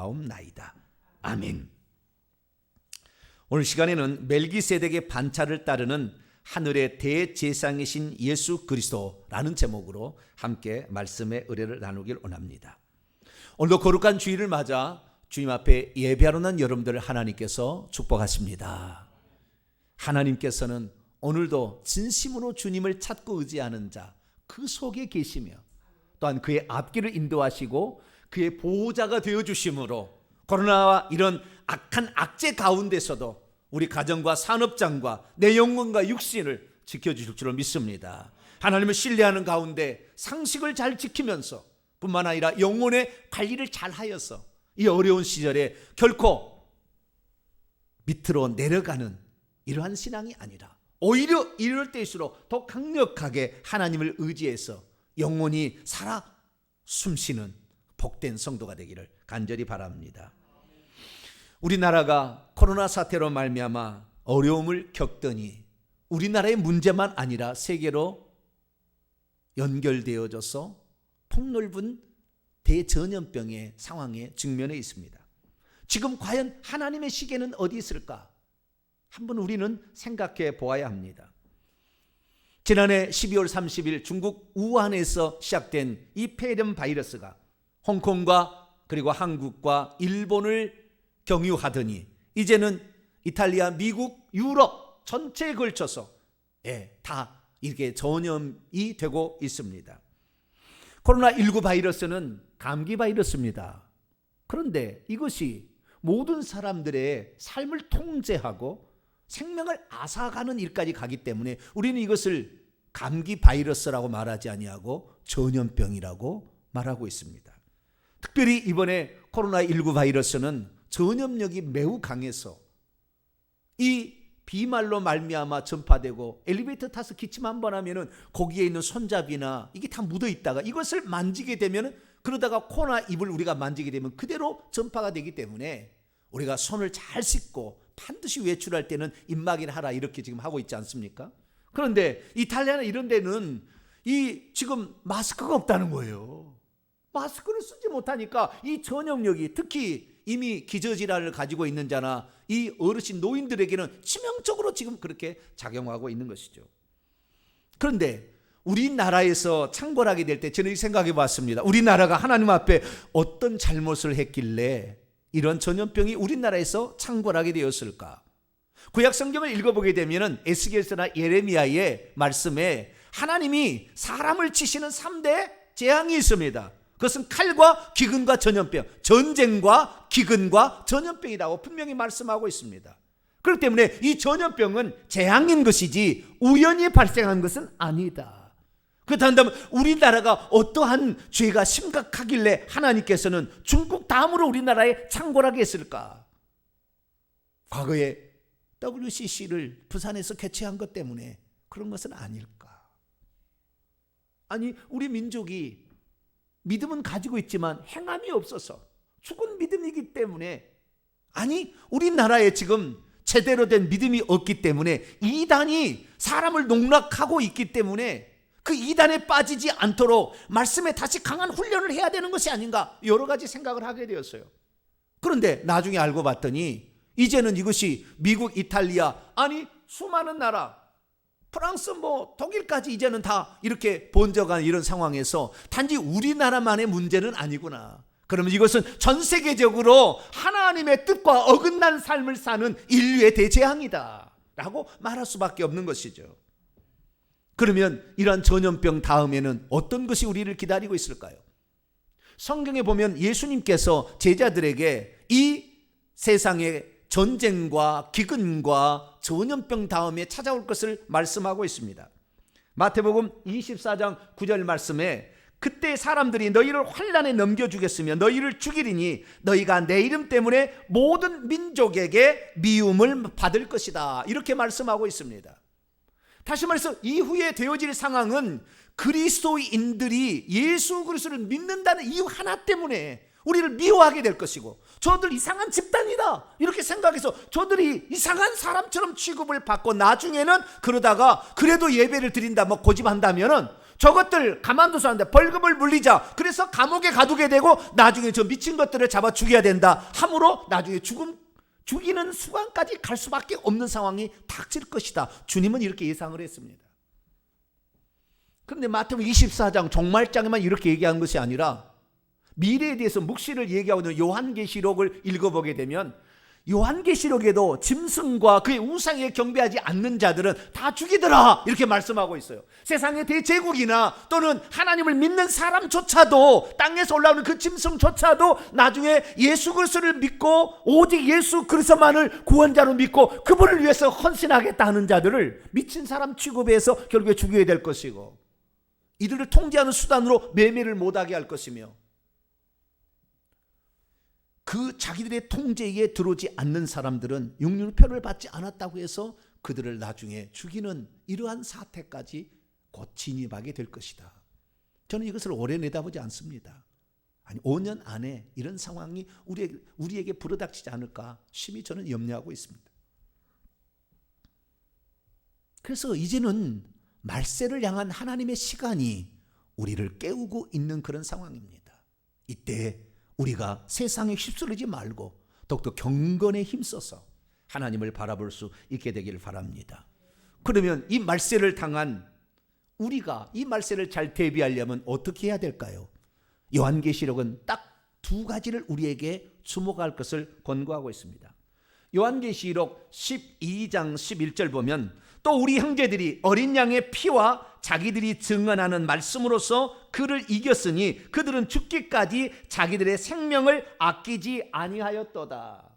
기도하옵나이다. 아멘. 오늘 시간에는 멜기세덱의 반차를 따르는 하늘의 대제사장이신 예수 그리스도라는 제목으로 함께 말씀의 의뢰를 나누길 원합니다. 오늘도 거룩한 주일을 맞아 주님 앞에 예배하러 난 여러분들을 하나님께서 축복하십니다. 하나님께서는 오늘도 진심으로 주님을 찾고 의지하는 자 그 속에 계시며 또한 그의 앞길을 인도하시고 그의 보호자가 되어주심으로 코로나와 이런 악한 악재 가운데서도 우리 가정과 산업장과 내 영혼과 육신을 지켜주실 줄로 믿습니다. 하나님을 신뢰하는 가운데 상식을 잘 지키면서 뿐만 아니라 영혼의 관리를 잘 하여서 이 어려운 시절에 결코 밑으로 내려가는 이러한 신앙이 아니라 오히려 이럴 때일수록 더 강력하게 하나님을 의지해서 영혼이 살아 숨쉬는 복된 성도가 되기를 간절히 바랍니다. 우리나라가 코로나 사태로 말미암아 어려움을 겪더니 우리나라의 문제만 아니라 세계로 연결되어져서 폭넓은 대전염병의 상황에 직면해 있습니다. 지금 과연 하나님의 시계는 어디 있을까? 한번 우리는 생각해 보아야 합니다. 지난해 12월 30일 중국 우한에서 시작된 이 폐렴 바이러스가 홍콩과 그리고 한국과 일본을 경유하더니 이제는 이탈리아, 미국, 유럽 전체에 걸쳐서 다 이렇게 전염이 되고 있습니다. 코로나19 바이러스는 감기 바이러스입니다. 그런데 이것이 모든 사람들의 삶을 통제하고 생명을 앗아가는 일까지 가기 때문에 우리는 이것을 감기 바이러스라고 말하지 아니하고 전염병이라고 말하고 있습니다. 특별히 이번에 코로나19 바이러스는 전염력이 매우 강해서 이 비말로 말미암아 전파되고 엘리베이터 타서 기침 한번 하면은 거기에 있는 손잡이나 이게 다 묻어 있다가 이것을 만지게 되면은 그러다가 코나 입을 우리가 만지게 되면 그대로 전파가 되기 때문에 우리가 손을 잘 씻고 반드시 외출할 때는 입막이나 하라 이렇게 지금 하고 있지 않습니까? 그런데 이탈리아나 이런 데는 이 지금 마스크가 없다는 거예요. 마스크를 쓰지 못하니까 이 전염력이 특히 이미 기저질환을 가지고 있는 자나 이 어르신 노인들에게는 치명적으로 지금 그렇게 작용하고 있는 것이죠. 그런데 우리나라에서 창궐하게 될 때 저는 생각해 봤습니다. 우리나라가 하나님 앞에 어떤 잘못을 했길래 이런 전염병이 우리나라에서 창궐하게 되었을까? 구약 성경을 읽어보게 되면 에스겔서나 예레미야의 말씀에 하나님이 사람을 치시는 3대 재앙이 있습니다. 그것은 칼과 기근과 전염병, 전쟁과 기근과 전염병이라고 분명히 말씀하고 있습니다. 그렇기 때문에 이 전염병은 재앙인 것이지 우연히 발생한 것은 아니다. 그렇다면 우리나라가 어떠한 죄가 심각하길래 하나님께서는 중국 다음으로 우리나라에 창궐하게 했을까? 과거에 WCC를 부산에서 개최한 것 때문에 그런 것은 아닐까? 아니 우리 민족이 믿음은 가지고 있지만 행함이 없어서 죽은 믿음이기 때문에 아니 우리나라에 지금 제대로 된 믿음이 없기 때문에 이단이 사람을 농락하고 있기 때문에 그 이단에 빠지지 않도록 말씀에 다시 강한 훈련을 해야 되는 것이 아닌가 여러 가지 생각을 하게 되었어요. 그런데 나중에 알고 봤더니 이제는 이것이 미국, 이탈리아 아니 수많은 나라 프랑스 독일까지 이제는 다 이렇게 번져간 이런 상황에서 단지 우리나라만의 문제는 아니구나. 그러면 이것은 전 세계적으로 하나님의 뜻과 어긋난 삶을 사는 인류의 대재앙이다 라고 말할 수밖에 없는 것이죠. 그러면 이러한 전염병 다음에는 어떤 것이 우리를 기다리고 있을까요? 성경에 보면 예수님께서 제자들에게 이 세상의 전쟁과 기근과 전염병 다음에 찾아올 것을 말씀하고 있습니다. 마태복음 24장 9절 말씀에 그때 사람들이 너희를 환난에 넘겨주겠으며 너희를 죽이리니 너희가 내 이름 때문에 모든 민족에게 미움을 받을 것이다 이렇게 말씀하고 있습니다. 다시 말해서 이후에 되어질 상황은 그리스도인들이 예수 그리스도를 믿는다는 이유 하나 때문에 우리를 미워하게 될 것이고 저들 이상한 집단이다 이렇게 생각해서 저들이 이상한 사람처럼 취급을 받고 나중에는 그러다가 그래도 예배를 드린다 고집한다면은 저것들 가만둬서 안 돼. 벌금을 물리자. 그래서 감옥에 가두게 되고 나중에 저 미친 것들을 잡아 죽여야 된다 함으로 나중에 죽이는 수단까지 갈 수밖에 없는 상황이 닥칠 것이다. 주님은 이렇게 예상을 했습니다. 그런데 마태복음 24장 종말장에만 이렇게 얘기한 것이 아니라 미래에 대해서 묵시를 얘기하고 있는 요한계시록을 읽어보게 되면 요한계시록에도 짐승과 그의 우상에 경배하지 않는 자들은 다 죽이더라 이렇게 말씀하고 있어요. 세상의 대제국이나 또는 하나님을 믿는 사람조차도, 땅에서 올라오는 그 짐승조차도 나중에 예수 그리스도를 믿고 오직 예수 그리스도만을 구원자로 믿고 그분을 위해서 헌신하겠다 하는 자들을 미친 사람 취급해서 결국에 죽여야 될 것이고, 이들을 통제하는 수단으로 매매를 못하게 할 것이며, 그 자기들의 통제에 들어오지 않는 사람들은 육륜표를 받지 않았다고 해서 그들을 나중에 죽이는 이러한 사태까지 곧 진입하게 될 것이다. 저는 이것을 오래 내다보지 않습니다. 아니 5년 안에 이런 상황이 우리에게 불어닥치지 않을까 심히 저는 염려하고 있습니다. 그래서 이제는 말세를 향한 하나님의 시간이 우리를 깨우고 있는 그런 상황입니다. 이때 우리가 세상에 휩쓸리지 말고 더욱더 경건에 힘써서 하나님을 바라볼 수 있게 되길 바랍니다. 그러면 이 말세를 당한 우리가 이 말세를 잘 대비하려면 어떻게 해야 될까요? 요한계시록은 딱 두 가지를 우리에게 주목할 것을 권고하고 있습니다. 요한계시록 12장 11절 보면 또 우리 형제들이 어린 양의 피와 자기들이 증언하는 말씀으로서 그를 이겼으니 그들은 죽기까지 자기들의 생명을 아끼지 아니하였도다.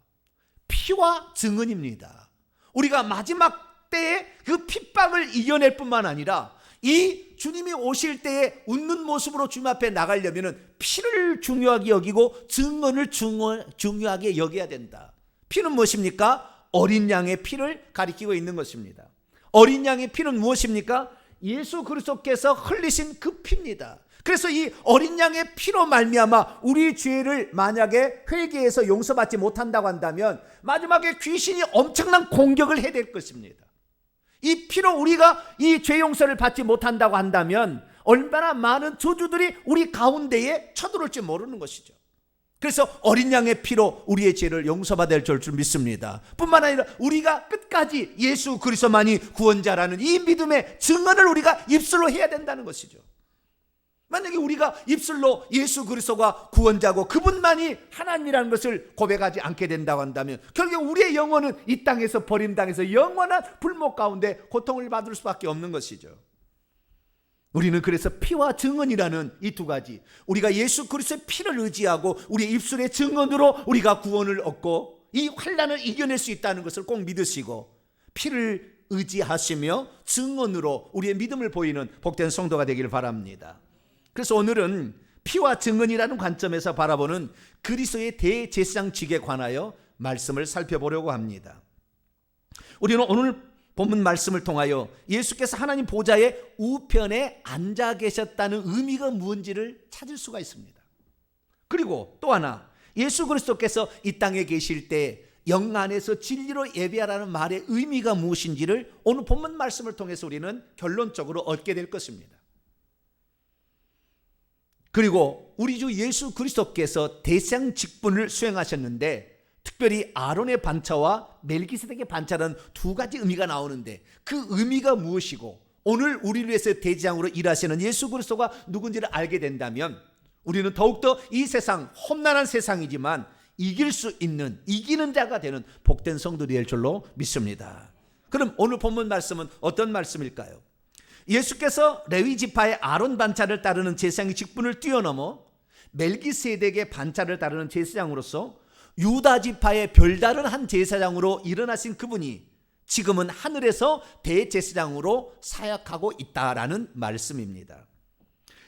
피와 증언입니다. 우리가 마지막 때에 그 핍박을 이겨낼 뿐만 아니라 이 주님이 오실 때에 웃는 모습으로 주님 앞에 나가려면 피를 중요하게 여기고 증언을 중요하게 여겨야 된다. 피는 무엇입니까? 어린 양의 피를 가리키고 있는 것입니다. 어린 양의 피는 무엇입니까? 예수 그리스도께서 흘리신 그 피입니다. 그래서 이 어린 양의 피로 말미암아 우리 죄를 만약에 회개해서 용서받지 못한다고 한다면 마지막에 귀신이 엄청난 공격을 해야 될 것입니다. 이 피로 우리가 이 죄 용서를 받지 못한다고 한다면 얼마나 많은 저주들이 우리 가운데에 쳐들어올지 모르는 것이죠. 그래서 어린 양의 피로 우리의 죄를 용서받을 줄 믿습니다. 뿐만 아니라 우리가 끝까지 예수 그리스도만이 구원자라는 이 믿음의 증언을 우리가 입술로 해야 된다는 것이죠. 만약에 우리가 입술로 예수 그리스도가 구원자고 그분만이 하나님이라는 것을 고백하지 않게 된다고 한다면 결국 우리의 영혼은 이 땅에서 버림당해서 영원한 불목 가운데 고통을 받을 수밖에 없는 것이죠. 우리는 그래서 피와 증언이라는 이 두 가지, 우리가 예수 그리스도의 피를 의지하고 우리의 입술의 증언으로 우리가 구원을 얻고 이 환난을 이겨낼 수 있다는 것을 꼭 믿으시고, 피를 의지하시며 증언으로 우리의 믿음을 보이는 복된 성도가 되기를 바랍니다. 그래서 오늘은 피와 증언이라는 관점에서 바라보는 그리스도의 대제사장직에 관하여 말씀을 살펴보려고 합니다. 우리는 오늘 본문 말씀을 통하여 예수께서 하나님 보좌의 우편에 앉아 계셨다는 의미가 무엇인지를 찾을 수가 있습니다. 그리고 또 하나, 예수 그리스도께서 이 땅에 계실 때 영 안에서 진리로 예배하라는 말의 의미가 무엇인지를 오늘 본문 말씀을 통해서 우리는 결론적으로 얻게 될 것입니다. 그리고 우리 주 예수 그리스도께서 대제사장 직분을 수행하셨는데 특별히 아론의 반차와 멜기세덱의 반차라는 두 가지 의미가 나오는데 그 의미가 무엇이고 오늘 우리를 위해서 대제사장으로 일하시는 예수 그리스도가 누군지를 알게 된다면 우리는 더욱더 이 세상, 험난한 세상이지만 이길 수 있는, 이기는 자가 되는 복된 성도들이 될 줄로 믿습니다. 그럼 오늘 본문 말씀은 어떤 말씀일까요? 예수께서 레위 지파의 아론 반차를 따르는 제사장의 직분을 뛰어넘어 멜기세덱의 반차를 따르는 제사장으로서 유다 지파의 별다른 한 제사장으로 일어나신 그분이 지금은 하늘에서 대제사장으로 사역하고 있다라는 말씀입니다.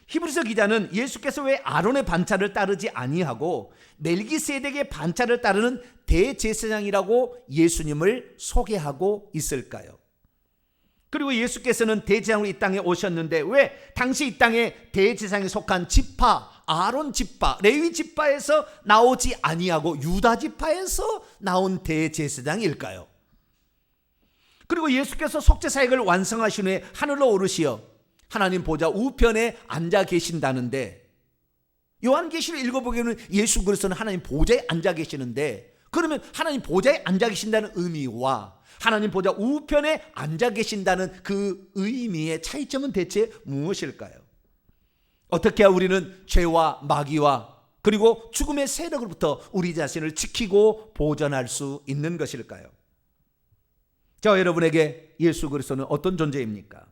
히브리서 기자는 예수께서 왜 아론의 반차를 따르지 아니하고 멜기세덱의 반차를 따르는 대제사장이라고 예수님을 소개하고 있을까요? 그리고 예수께서는 대제사장으로 이 땅에 오셨는데 왜 당시 이 땅에 대제사장에 속한 지파, 아론 지파, 레위 지파에서 나오지 아니하고 유다 지파에서 나온 대제사장일까요? 그리고 예수께서 속죄 사역을 완성하신 후에 하늘로 오르시어 하나님 보좌 우편에 앉아 계신다는데, 요한계시를 읽어보기에는 예수 그리스도는 하나님 보좌에 앉아 계시는데, 그러면 하나님 보좌에 앉아 계신다는 의미와 하나님 보좌 우편에 앉아 계신다는 그 의미의 차이점은 대체 무엇일까요? 어떻게 해야 우리는 죄와 마귀와 그리고 죽음의 세력으로부터 우리 자신을 지키고 보존할 수 있는 것일까요? 저 여러분에게 예수 그리스도는 어떤 존재입니까?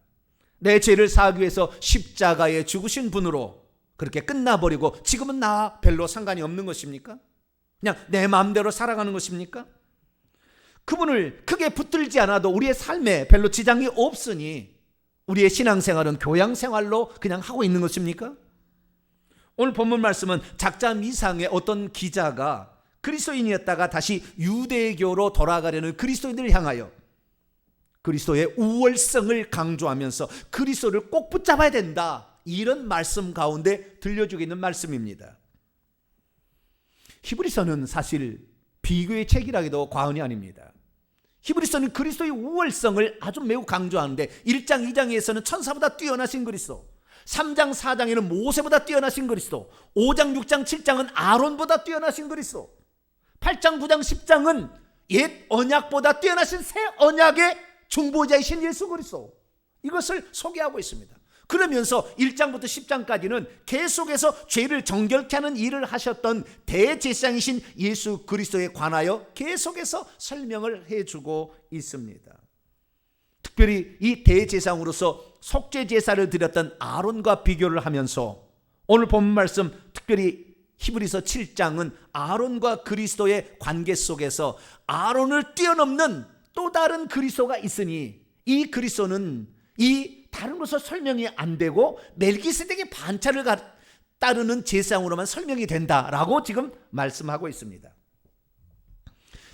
내 죄를 사하기 위해서 십자가에 죽으신 분으로 그렇게 끝나버리고 지금은 나 별로 상관이 없는 것입니까? 그냥 내 마음대로 살아가는 것입니까? 그분을 크게 붙들지 않아도 우리의 삶에 별로 지장이 없으니 우리의 신앙생활은 교양생활로 그냥 하고 있는 것입니까? 오늘 본문 말씀은 작자 미상의 어떤 기자가 그리스도인이었다가 다시 유대교로 돌아가려는 그리스도인들을 향하여 그리스도의 우월성을 강조하면서 그리스도를 꼭 붙잡아야 된다, 이런 말씀 가운데 들려주고 있는 말씀입니다. 히브리서는 사실 비교의 책이라기도 과언이 아닙니다. 히브리서는 그리스도의 우월성을 아주 매우 강조하는데 1장 2장에서는 천사보다 뛰어나신 그리스도, 3장 4장에는 모세보다 뛰어나신 그리스도, 5장 6장 7장은 아론보다 뛰어나신 그리스도, 8장 9장 10장은 옛 언약보다 뛰어나신 새 언약의 중보자이신 예수 그리스도, 이것을 소개하고 있습니다. 그러면서 1장부터 10장까지는 계속해서 죄를 정결케 하는 일을 하셨던 대제사장이신 예수 그리스도에 관하여 계속해서 설명을 해주고 있습니다. 특별히 이 대제사장으로서 속죄제사를 드렸던 아론과 비교를 하면서 오늘 본 말씀, 특별히 히브리서 7장은 아론과 그리스도의 관계 속에서 아론을 뛰어넘는 또 다른 그리스도가 있으니 이 그리스도는 이 다른 것으로 설명이 안 되고 멜기세덱의 반차를 따르는 제사장으로만 설명이 된다라고 지금 말씀하고 있습니다.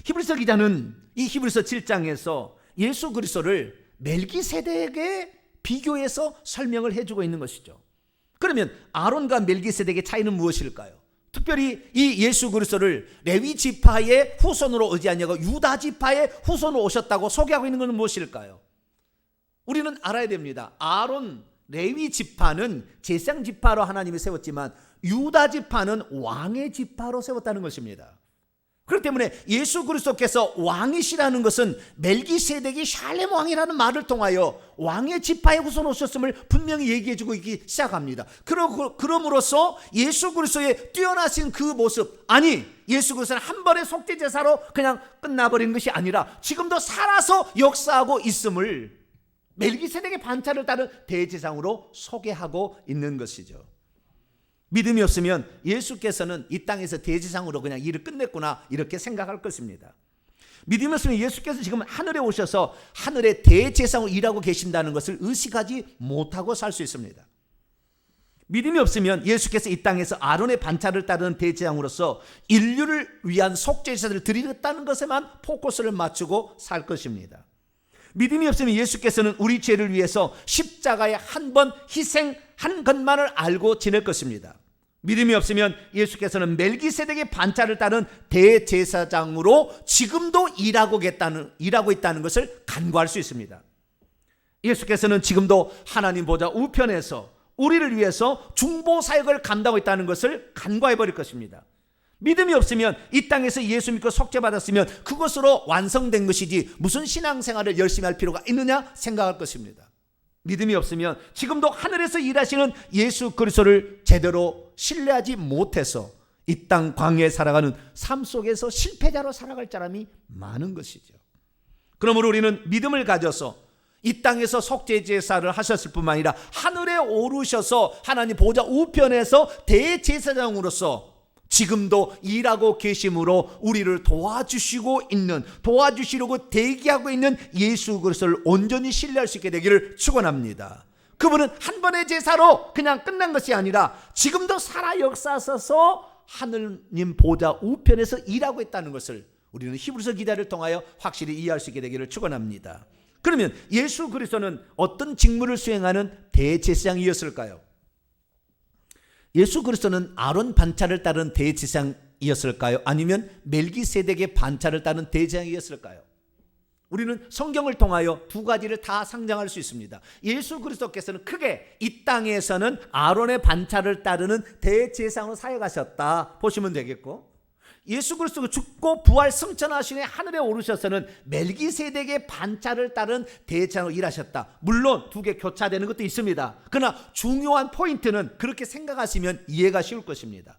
히브리서 기자는 이 히브리서 7장에서 예수 그리스도를 멜기세덱에 비교해서 설명을 해주고 있는 것이죠. 그러면 아론과 멜기세덱의 차이는 무엇일까요? 특별히 이 예수 그리스도를 레위 지파의 후손으로 의지하냐고 유다 지파의 후손으로 오셨다고 소개하고 있는 것은 무엇일까요? 우리는 알아야 됩니다. 아론, 레위 지파는 제사장 지파로 하나님이 세웠지만 유다 지파는 왕의 지파로 세웠다는 것입니다. 그렇기 때문에 예수 그리스도께서 왕이시라는 것은 멜기세덱이 샬렘 왕이라는 말을 통하여 왕의 지파의 후손 오셨음을 분명히 얘기해주고 있기 시작합니다. 그럼으로써 예수 그리스도의 뛰어나신 그 모습, 아니 예수 그리스도는 한 번의 속죄제사로 그냥 끝나버린 것이 아니라 지금도 살아서 역사하고 있음을 멜기세덱의 반차를 따른 대제사장으로 소개하고 있는 것이죠. 믿음이 없으면 예수께서는 이 땅에서 대제사장으로 그냥 일을 끝냈구나 이렇게 생각할 것입니다. 믿음이 없으면 예수께서 지금 하늘에 오셔서 하늘의 대제사장으로 일하고 계신다는 것을 의식하지 못하고 살 수 있습니다. 믿음이 없으면 예수께서 이 땅에서 아론의 반차를 따르는 대제사장으로서 인류를 위한 속죄제사를 드리겠다는 것에만 포커스를 맞추고 살 것입니다. 믿음이 없으면 예수께서는 우리 죄를 위해서 십자가에 한 번 희생한 것만을 알고 지낼 것입니다. 믿음이 없으면 예수께서는 멜기세덱의 반차를 따른 대제사장으로 지금도 일하고 있다는 것을 간구할 수 있습니다. 예수께서는 지금도 하나님 보좌 우편에서 우리를 위해서 중보 사역을 감당하고 있다는 것을 간구해 버릴 것입니다. 믿음이 없으면 이 땅에서 예수 믿고 속죄받았으면 그것으로 완성된 것이지 무슨 신앙생활을 열심히 할 필요가 있느냐 생각할 것입니다. 믿음이 없으면 지금도 하늘에서 일하시는 예수 그리스도를 제대로 신뢰하지 못해서 이 땅 광야에 살아가는 삶 속에서 실패자로 살아갈 사람이 많은 것이죠. 그러므로 우리는 믿음을 가져서 이 땅에서 속죄제사를 하셨을 뿐만 아니라 하늘에 오르셔서 하나님 보좌 우편에서 대제사장으로서 지금도 일하고 계심으로 우리를 도와주시려고 대기하고 있는 예수 그리스도를 온전히 신뢰할 수 있게 되기를 축원합니다. 그분은 한 번의 제사로 그냥 끝난 것이 아니라 지금도 살아 역사하셔서 하느님 보좌 우편에서 일하고 있다는 것을 우리는 히브리서 기자를 통하여 확실히 이해할 수 있게 되기를 축원합니다. 그러면 예수 그리스도는 어떤 직무를 수행하는 대제사장이었을까요? 예수 그리스도는 아론 반차를 따른 대제사장이었을까요? 아니면 멜기세덱의 반차를 따른 대제사장이었을까요? 우리는 성경을 통하여 두 가지를 다 상정할 수 있습니다. 예수 그리스도께서는 크게 이 땅에서는 아론의 반차를 따르는 대제사장으로 사역하셨다 보시면 되겠고, 예수 그리스도가 죽고 부활 승천하신 후에 하늘에 오르셔서는 멜기세덱의 반차를 따른 대제사장으로 일하셨다. 물론 두 개 교차되는 것도 있습니다. 그러나 중요한 포인트는 그렇게 생각하시면 이해가 쉬울 것입니다.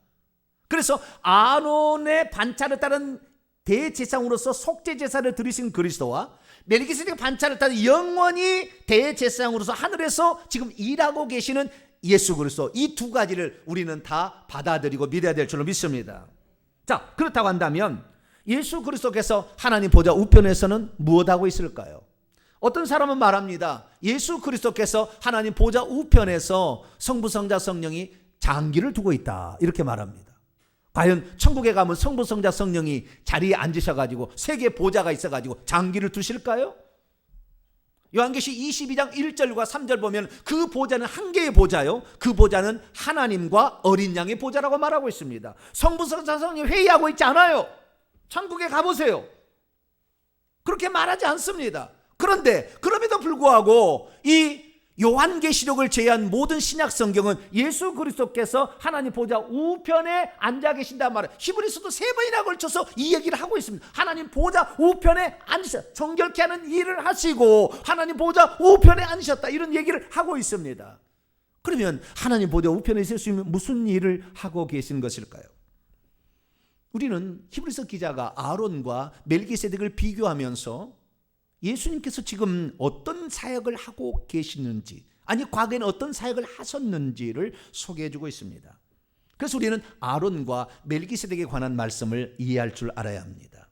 그래서 아론의 반차를 따른 대제사장으로서 속죄제사를 드리신 그리스도와 멜기세덱 반차를 따른 영원히 대제사장으로서 하늘에서 지금 일하고 계시는 예수 그리스도, 이 두 가지를 우리는 다 받아들이고 믿어야 될 줄로 믿습니다. 자, 그렇다고 한다면 예수 그리스도께서 하나님 보좌 우편에서는 무엇하고 있을까요? 어떤 사람은 말합니다. 예수 그리스도께서 하나님 보좌 우편에서 성부, 성자, 성령이 장기를 두고 있다, 이렇게 말합니다. 과연 천국에 가면 성부, 성자, 성령이 자리에 앉으셔가지고 세 개의 보좌가 있어가지고 장기를 두실까요? 요한계시 22장 1절과 3절 보면 그 보좌는 한 개의 보좌요, 그 보좌는 하나님과 어린 양의 보좌라고 말하고 있습니다. 성부, 성자, 성령이 회의하고 있지 않아요. 천국에 가보세요. 그렇게 말하지 않습니다. 그런데 그럼에도 불구하고 이 요한계시록을 제외한 모든 신약 성경은 예수 그리스도께서 하나님 보좌 우편에 앉아 계신다 말이에요. 히브리서도 3번이나 걸쳐서 이 얘기를 하고 있습니다. 하나님 보좌 우편에 앉으셨다, 정결케 하는 일을 하시고 하나님 보좌 우편에 앉으셨다, 이런 얘기를 하고 있습니다. 그러면 하나님 보좌 우편에 있으시면 무슨 일을 하고 계신 것일까요? 우리는 히브리서 기자가 아론과 멜기세덱을 비교하면서 예수님께서 지금 어떤 사역을 하고 계시는지, 아니 과거에는 어떤 사역을 하셨는지를 소개해주고 있습니다. 그래서 우리는 아론과 멜기세덱에 관한 말씀을 이해할 줄 알아야 합니다.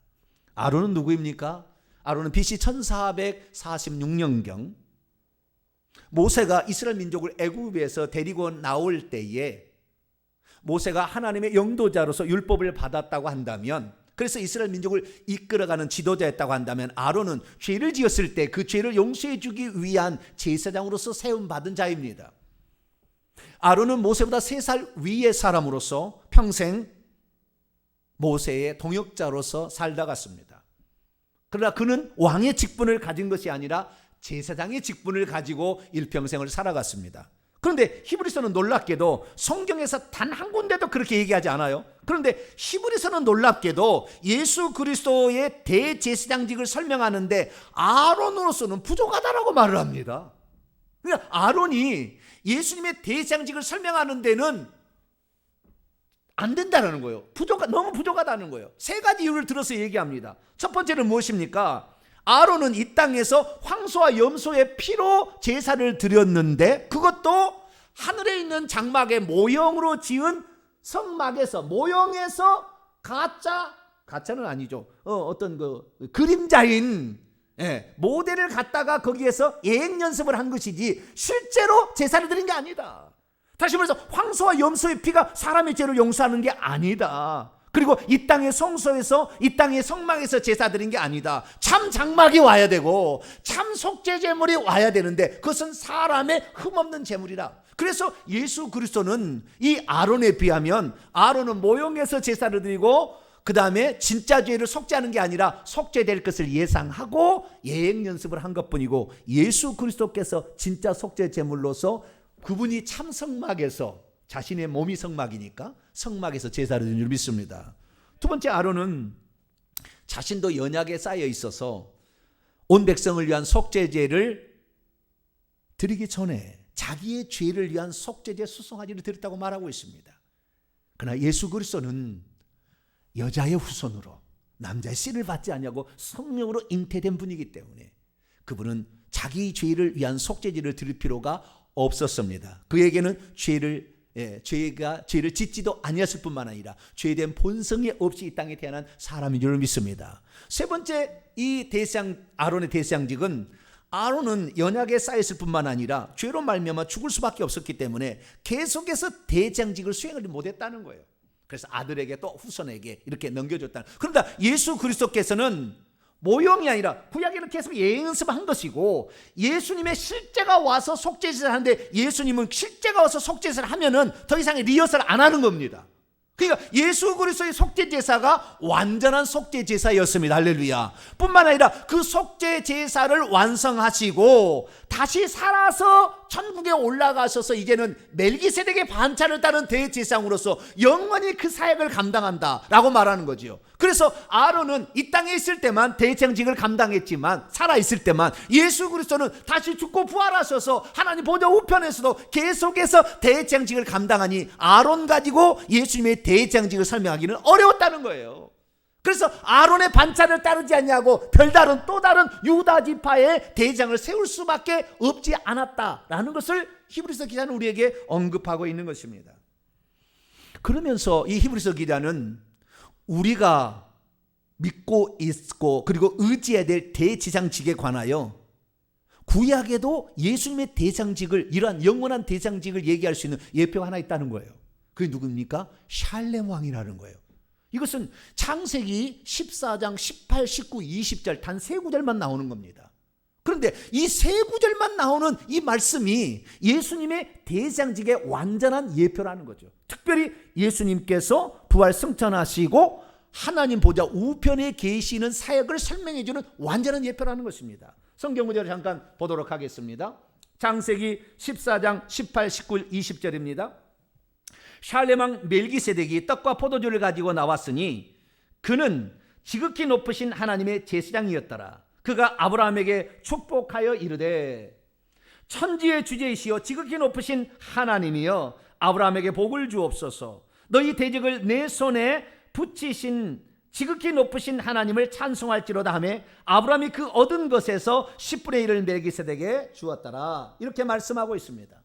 아론은 누구입니까? 아론은 BC 1446년경 모세가 이스라엘 민족을 애굽에서 데리고 나올 때에 모세가 하나님의 영도자로서 율법을 받았다고 한다면, 그래서 이스라엘 민족을 이끌어가는 지도자였다고 한다면, 아론은 죄를 지었을 때 그 죄를 용서해 주기 위한 제사장으로서 세움받은 자입니다. 아론은 모세보다 3살 위의 사람으로서 평생 모세의 동역자로서 살다 갔습니다. 그러나 그는 왕의 직분을 가진 것이 아니라 제사장의 직분을 가지고 일평생을 살아갔습니다. 그런데 히브리서는 놀랍게도 성경에서 단 한 군데도 그렇게 얘기하지 않아요. 그런데 히브리서는 놀랍게도 예수 그리스도의 대제사장직을 설명하는데 아론으로서는 부족하다라고 말을 합니다. 그러니까 아론이 예수님의 대제사장직을 설명하는 데는 안 된다는 거예요. 너무 부족하다는 거예요. 3가지 이유를 들어서 얘기합니다. 첫 번째는 무엇입니까? 아론은 이 땅에서 황소와 염소의 피로 제사를 드렸는데, 그것도 하늘에 있는 장막의 모형으로 지은 성막에서, 모형에서 가짜는 아니죠, 어떤 그 그림자인 모델을 갖다가 거기에서 예행 연습을 한 것이지 실제로 제사를 드린 게 아니다. 다시 말해서 황소와 염소의 피가 사람의 죄를 용서하는 게 아니다. 그리고 이 땅의 성소에서, 이 땅의 성막에서 제사 드린 게 아니다. 참 장막이 와야 되고 참 속죄 제물이 와야 되는데 그것은 사람의 흠없는 제물이라. 그래서 예수 그리스도는 이 아론에 비하면, 아론은 모형에서 제사를 드리고 그 다음에 진짜 죄를 속죄하는 게 아니라 속죄될 것을 예상하고 예행 연습을 한 것뿐이고, 예수 그리스도께서 진짜 속죄 제물로서 그분이 참 성막에서, 자신의 몸이 성막이니까 성막에서 제사를 드린 줄 믿습니다. 두 번째, 아론은 자신도 연약에 쌓여 있어서 온 백성을 위한 속죄제를 드리기 전에 자기의 죄를 위한 속죄제 수송아지를 드렸다고 말하고 있습니다. 그러나 예수 그리스도는 여자의 후손으로 남자의 씨를 받지 않냐고 성령으로 잉태된 분이기 때문에 그분은 자기 죄를 위한 속죄제를 드릴 필요가 없었습니다. 그에게는 죄를 짓지도 아니었을 뿐만 아니라 죄에 대한 본성이 없이 이 땅에 태어난 사람인 줄 믿습니다. 세 번째, 이 아론의 대제사장직은, 아론은 연약에 쌓였을 뿐만 아니라 죄로 말미암아 죽을 수밖에 없었기 때문에 계속해서 대제사장직을 수행을 못했다는 거예요. 그래서 아들에게 또 후손에게 이렇게 넘겨줬다는. 그런데 예수 그리스도께서는 모형이 아니라 구약에는 계속 예행 연습을 한 것이고, 예수님의 실제가 와서 속죄제를 하는데 예수님은 실제가 와서 속죄제를 하면은 더 이상의 리허설 안 하는 겁니다. 그러니까 예수 그리스도의 속죄 제사가 완전한 속죄 제사였습니다. 할렐루야. 뿐만 아니라 그 속죄 제사를 완성하시고 다시 살아서 천국에 올라가셔서 이제는 멜기세덱의 반차를 따른 대제사장으로서 영원히 그 사역을 감당한다라고 말하는 거지요. 그래서 아론은 이 땅에 있을 때만 대제사장직을 감당했지만, 살아있을 때만, 예수 그리스도는 다시 죽고 부활하셔서 하나님 보좌 우편에서도 계속해서 대제사장직을 감당하니 아론 가지고 예수님의 대제사장직을 설명하기는 어려웠다는 거예요. 그래서 아론의 반차를 따르지 않냐고 별다른 또 다른 유다 지파의 대장을 세울 수밖에 없지 않았다라는 것을 히브리서 기자는 우리에게 언급하고 있는 것입니다. 그러면서 이 히브리서 기자는 우리가 믿고 있고 그리고 의지해야 될 대제사장직에 관하여 구약에도 예수님의 대제사장직을, 이러한 영원한 대제사장직을 얘기할 수 있는 예표가 하나 있다는 거예요. 그게 누굽니까? 샬렘 왕이라는 거예요. 이것은 창세기 14장 18, 19, 20절 단 세 구절만 나오는 겁니다. 그런데 이 세 구절만 나오는 이 말씀이 예수님의 대제사장직의 완전한 예표라는 거죠. 특별히 예수님께서 부활 승천하시고 하나님 보좌 우편에 계시는 사역을 설명해 주는 완전한 예표라는 것입니다. 성경 구절을 잠깐 보도록 하겠습니다. 창세기 14장 18, 19, 20절입니다. 샬렘 왕 멜기세덱이 떡과 포도주를 가지고 나왔으니 그는 지극히 높으신 하나님의 제사장이었더라. 그가 아브라함에게 축복하여 이르되 천지의 주제이시여 지극히 높으신 하나님이여 아브라함에게 복을 주옵소서. 너희 대적을 내 손에 붙이신 지극히 높으신 하나님을 찬송할지로다 하며 아브라함이 그 얻은 것에서 10분의 1을 멜기세덱에게 주었더라. 이렇게 말씀하고 있습니다.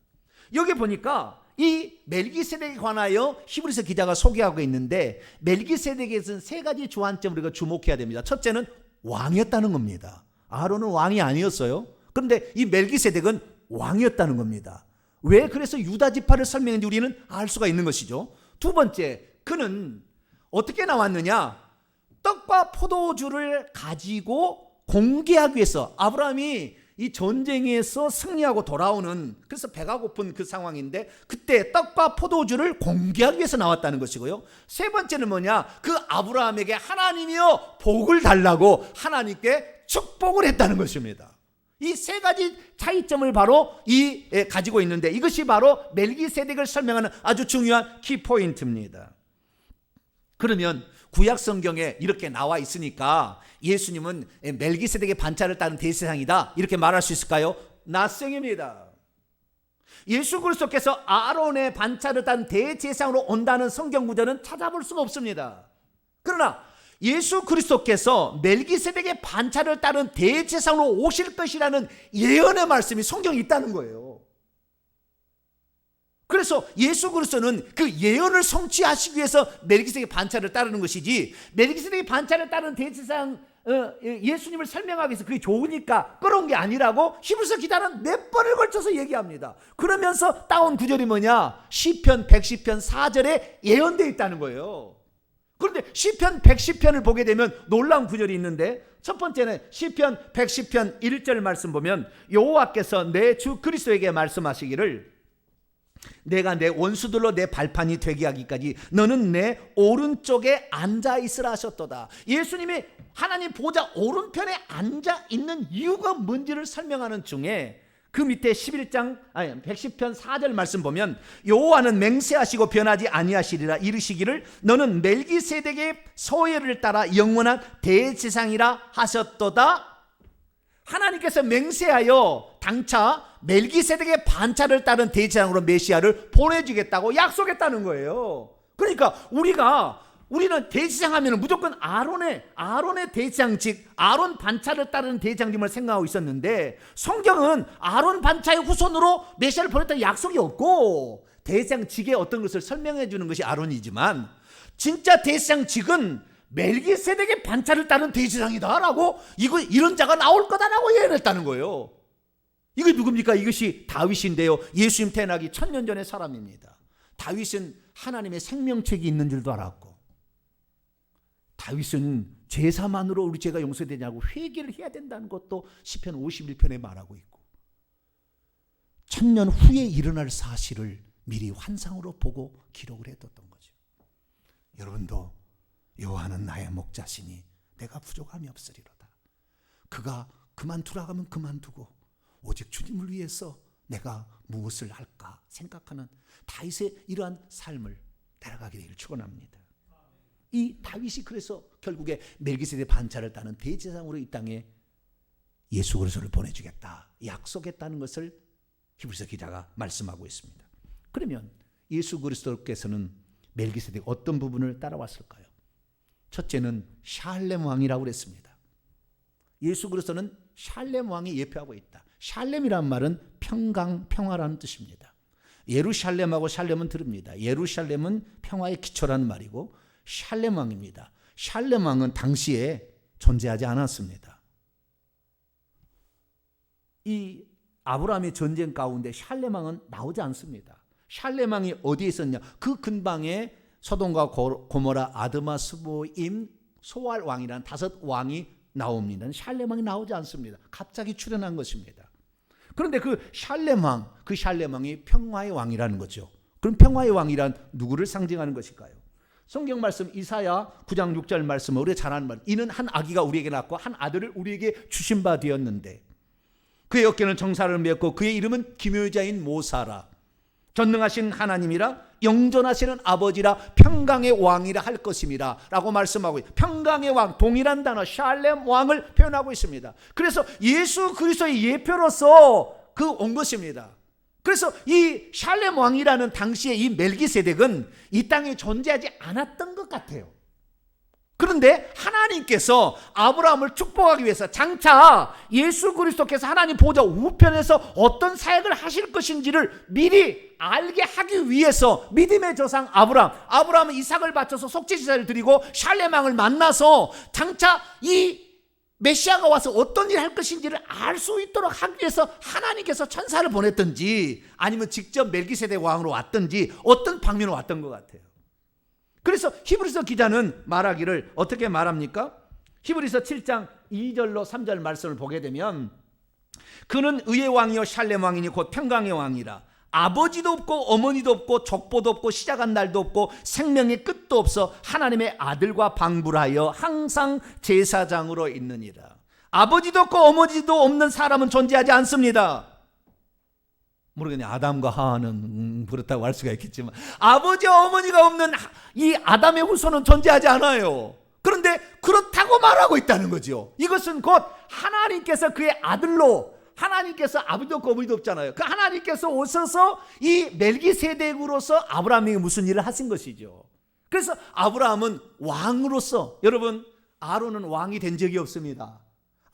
여기 보니까 이 멜기세덱에 관하여 히브리서 기자가 소개하고 있는데, 멜기세덱에서는 세 가지 주안점을 우리가 주목해야 됩니다. 첫째는 왕이었다는 겁니다. 아론은 왕이 아니었어요. 그런데 이 멜기세덱은 왕이었다는 겁니다. 왜 그래서 유다 지파를 설명했는지 우리는 알 수가 있는 것이죠. 두 번째, 그는 어떻게 나왔느냐? 떡과 포도주를 가지고 공개하기 위해서, 아브라함이 이 전쟁에서 승리하고 돌아오는, 그래서 배가 고픈 그 상황인데 그때 떡과 포도주를 공개하기 위해서 나왔다는 것이고요. 세 번째는 뭐냐? 그 아브라함에게 하나님이여 복을 달라고 하나님께 축복을 했다는 것입니다. 이 세 가지 차이점을 바로 가지고 있는데, 이것이 바로 멜기세덱을 설명하는 아주 중요한 키포인트입니다. 그러면 구약 성경에 이렇게 나와 있으니까 예수님은 멜기세덱의 반차를 따른 대제사장이다 이렇게 말할 수 있을까요? 낯생입니다. 예수 그리스도께서 아론의 반차를 따른 대제사장으로 온다는 성경 구절은 찾아볼 수가 없습니다. 그러나 예수 그리스도께서 멜기세덱의 반차를 따른 대제사장으로 오실 것이라는 예언의 말씀이 성경에 있다는 거예요. 그래서 예수 그리스도는 그 예언을 성취하시기 위해서 멜기세덱의 반차를 따르는 것이지, 멜기세덱의 반차를 따르는 대제사장 예수님을 설명하기 위해서 그게 좋으니까 끌어온 게 아니라고 히브리서 기자는 몇 번을 걸쳐서 얘기합니다. 그러면서 따온 구절이 뭐냐? 시편 110편 4절에 예언되어 있다는 거예요. 그런데 시편 110편을 보게 되면 놀라운 구절이 있는데, 첫 번째는 시편 110편 1절 말씀 보면 여호와께서 내 주 그리스도에게 말씀하시기를 내가 내 원수들로 내 발판이 되게 하기까지 너는 내 오른쪽에 앉아 있으라 하셨도다. 예수님이 하나님 보좌 오른편에 앉아 있는 이유가 뭔지를 설명하는 중에 그 밑에 110편 4절 말씀 보면 여호와는 맹세하시고 변하지 아니하시리라 이르시기를 너는 멜기세덱의 소예를 따라 영원한 대제사장이라 하셨도다. 하나님께서 맹세하여 당차 멜기세덱의 반차를 따른 대제사장으로 메시아를 보내주겠다고 약속했다는 거예요. 그러니까 우리는 대제사장 하면 무조건 아론의 대제사장직, 아론 반차를 따르는 대제사장님을 생각하고 있었는데, 성경은 아론 반차의 후손으로 메시아를 보냈다는 약속이 없고 대제사장직의 어떤 것을 설명해 주는 것이 아론이지만, 진짜 대제사장직은 멜기세덱의 반차를 따른 대제사장이다라고 이런 자가 나올 거다라고 예언했다는 거예요. 이게 누굽니까? 이것이 다윗인데요. 예수님 태어나기 1000년 전의 사람입니다. 다윗은 하나님의 생명책이 있는 줄도 알았고, 다윗은 제사만으로 우리 죄가 용서되냐고 회개를 해야 된다는 것도 시편 51편에 말하고 있고, 1000년 후에 일어날 사실을 미리 환상으로 보고 기록을 해뒀던 거죠. 여러분도 여호와는 나의 목자시니 내가 부족함이 없으리로다. 그가 그만두라고 하면 그만두고 오직 주님을 위해서 내가 무엇을 할까 생각하는 다윗의 이러한 삶을 따라가게 되기를 축원합니다. 이 다윗이 그래서 결국에 멜기세덱 반차를 따는 대제사장으로 이 땅에 예수 그리스도를 보내주겠다 약속했다는 것을 히브리서 기자가 말씀하고 있습니다. 그러면 예수 그리스도께서는 멜기세덱 어떤 부분을 따라왔을까요? 첫째는 샬렘 왕이라고 그랬습니다. 예수 그리스도는 샬렘 왕이 예표하고 있다. 샬렘이란 말은 평화라는 뜻입니다. 예루샬렘하고 샬렘은 다릅니다. 예루샬렘은 평화의 기초라는 말이고 샬렘 왕입니다. 샬렘 왕은 당시에 존재하지 않았습니다. 이 아브라함의 전쟁 가운데 샬렘 왕은 나오지 않습니다. 샬렘 왕이 어디에 있었냐? 그 근방에 소돔과 고모라, 아드마, 스보임, 소알 왕이라는 5 왕이 나옵니다. 샬렘 왕이 나오지 않습니다. 갑자기 출현한 것입니다. 그런데 그 샬렘 왕이 평화의 왕이라는 거죠. 그럼 평화의 왕이란 누구를 상징하는 것일까요? 성경 말씀 이사야 9장 6절 말씀은 우리가 잘 아는 말, 이는 한 아기가 우리에게 낳고 한 아들을 우리에게 주신 바 되었는데 그의 어깨는 정사를 메었고 그의 이름은 기묘자인 모사라, 전능하신 하나님이라, 영존하시는 아버지라, 평강의 왕이라 할 것임이라 라고 말씀하고 있습니다. 평강의 왕, 동일한 단어 샬렘 왕을 표현하고 있습니다. 그래서 예수 그리스도의 예표로서 온 것입니다. 그래서 이 샬렘 왕이라는 당시에 이 멜기세덱은 이 땅에 존재하지 않았던 것 같아요. 그런데 하나님께서 아브라함을 축복하기 위해서 장차 예수 그리스도께서 하나님 보좌 우편에서 어떤 사역을 하실 것인지를 미리 알게 하기 위해서 믿음의 조상 아브라함은 이삭을 바쳐서 속죄제사를 드리고 샬렘 왕을 만나서 장차 이 메시아가 와서 어떤 일을 할 것인지를 알 수 있도록 하기 위해서 하나님께서 천사를 보냈든지 아니면 직접 멜기세덱 왕으로 왔든지 어떤 방면으로 왔던 것 같아요. 그래서 히브리서 기자는 말하기를 어떻게 말합니까? 히브리서 7장 2절로 3절 말씀을 보게 되면 그는 의의 왕이요 샬렘 왕이니 곧 평강의 왕이라, 아버지도 없고 어머니도 없고 족보도 없고 시작한 날도 없고 생명의 끝도 없어 하나님의 아들과 방불하여 항상 제사장으로 있느니라. 아버지도 없고 어머니도 없는 사람은 존재하지 않습니다. 모르겠네. 아담과 하와는 그렇다고 할 수가 있겠지만 아버지와 어머니가 없는 이 아담의 후손은 존재하지 않아요. 그런데 그렇다고 말하고 있다는 거죠. 이것은 곧 하나님께서 그의 아들로, 하나님께서 아버지도 없고 어머니도 없잖아요. 그 하나님께서 오셔서 이 멜기세덱으로서 아브라함에게 무슨 일을 하신 것이죠. 그래서 아브라함은 왕으로서, 여러분 아론은 왕이 된 적이 없습니다.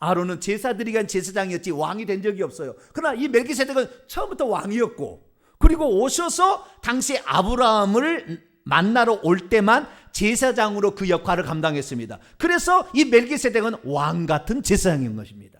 아론은 제사드리기 위한 제사장이었지 왕이 된 적이 없어요. 그러나 이 멜기세덱은 처음부터 왕이었고, 그리고 오셔서 당시 아브라함을 만나러 올 때만 제사장으로 그 역할을 감당했습니다. 그래서 이 멜기세덱은 왕 같은 제사장인 것입니다.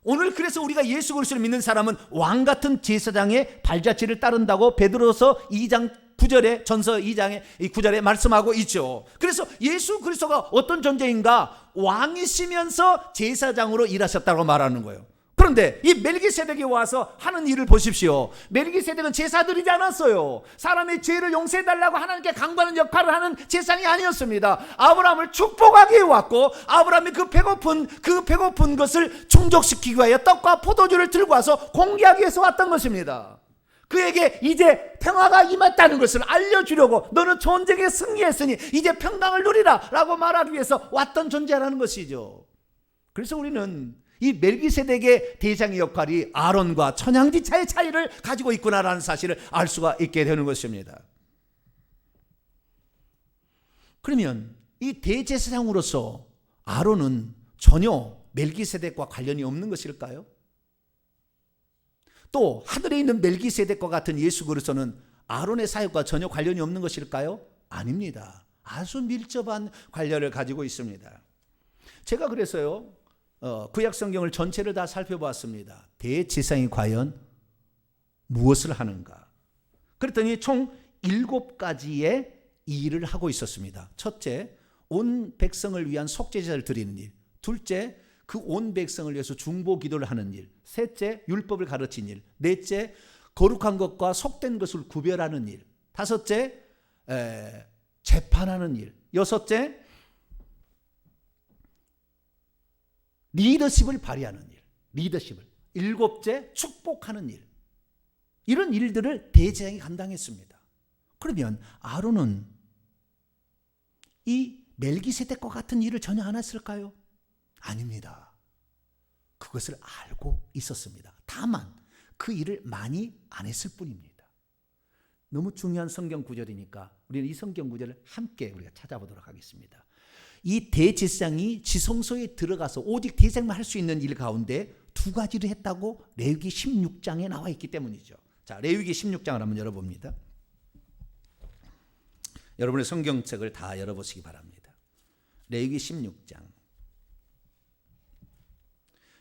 오늘 그래서 우리가 예수 그리스도를 믿는 사람은 왕 같은 제사장의 발자취를 따른다고 베드로서 2장 9절에, 전서 2장의 9절에 말씀하고 있죠. 그래서 예수 그리스도가 어떤 존재인가? 왕이시면서 제사장으로 일하셨다고 말하는 거예요. 그런데 이 멜기세덱이 와서 하는 일을 보십시오. 멜기세덱은 제사 드리지 않았어요. 사람의 죄를 용서해달라고 하나님께 강구하는 역할을 하는 제사장이 아니었습니다. 아브라함을 축복하기 위해 왔고, 아브라함이 그 배고픈 것을 충족시키기 위하여 떡과 포도주를 들고 와서 공개하기 위해서 왔던 것입니다. 그에게 이제 평화가 임했다는 것을 알려주려고, 너는 전쟁에 승리했으니 이제 평강을 누리라 라고 말하기 위해서 왔던 존재라는 것이죠. 그래서 우리는 이 멜기세덱의 대장의 역할이 아론과 천양지차의 차이를 가지고 있구나라는 사실을 알 수가 있게 되는 것입니다. 그러면 이 대제사장으로서 아론은 전혀 멜기세덱과 관련이 없는 것일까요? 또 하늘에 있는 멜기세덱과 같은 예수 그리스도는 아론의 사역과 전혀 관련이 없는 것일까요? 아닙니다. 아주 밀접한 관련을 가지고 있습니다. 제가 그래서요, 구약 성경을 전체를 다 살펴봤습니다. 대제사장이 과연 무엇을 하는가? 그랬더니 총 7가지의 일을 하고 있었습니다. 첫째, 온 백성을 위한 속죄제사를 드리는 일. 둘째, 그 온 백성을 위해서 중보 기도를 하는 일. 셋째, 율법을 가르치는 일. 넷째, 거룩한 것과 속된 것을 구별하는 일. 다섯째, 재판하는 일. 여섯째, 리더십을 발휘하는 일. 리더십을. 일곱째, 축복하는 일. 이런 일들을 대제사장이 감당했습니다. 그러면 아론은 이 멜기세덱과 같은 일을 전혀 안 했을까요? 아닙니다. 그것을 알고 있었습니다. 다만 그 일을 많이 안 했을 뿐입니다. 너무 중요한 성경 구절이니까 우리는 이 성경 구절을 함께 우리가 찾아보도록 하겠습니다. 이 대제사장이 지성소에 들어가서 오직 대제사장만 할 수 있는 일 가운데 두 가지를 했다고 레위기 16장에 나와 있기 때문이죠. 자, 레위기 16장을 한번 열어봅니다. 여러분의 성경책을 다 열어보시기 바랍니다. 레위기 16장.